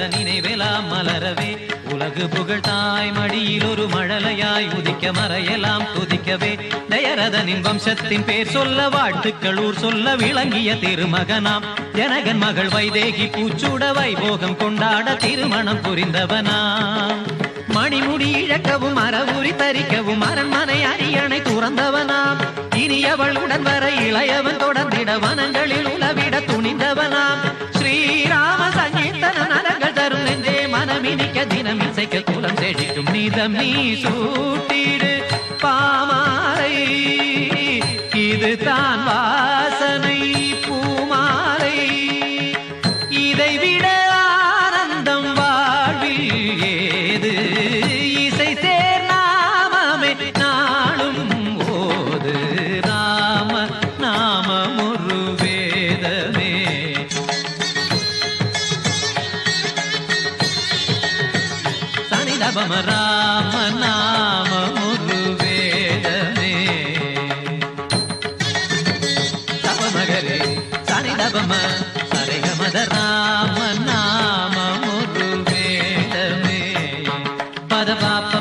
நினைவெல்லாம் மலரவே உலகு புகழ் தாய் மடியில் ஒரு மழலையாய் உதிக்க மறையெல்லாம் துதிக்கவே தயரதனின் வம்சத்தின் பேர் சொல்ல வாழ்த்துக்கள் ஊர் சொல்ல விளங்கிய திருமகனாம் ஜனகன் மகள் வைதேகி பூச்சூட வைபோகம் கொண்டாட திருமணம் புரிந்தவனாம் மணிமுடி இழக்கவும் அறவுரி தரிக்கவும் அரண்மனை அரியணை துறந்தவனாம் இனி அவளுடன் வர இளையவன் தொடர்ந்திட வனங்களில் உலவிட துணிந்தவனாம் ஸ்ரீராம சங்கீர்த்தன நரங்கள் தரும் நெஞ்சே மனமினிக்க தினம் இசைக்க குலம் செழிக்கும் நீதம் நீ சூட்டிடு பாமாலை இது தான் வாசனை பூமாலை இதை விட ஆனந்தம் வாழ்வில் ஏது இசை சேர் நாமமே நாளும் ஓது ராம நாமம் ஒரு வேதமே சனிதபம ராம நாமம் ஒரு வேதமே தபமகரே சனிதபம சரிகமத ராம நாமம் ஒரு வேதமே பத பாப்ப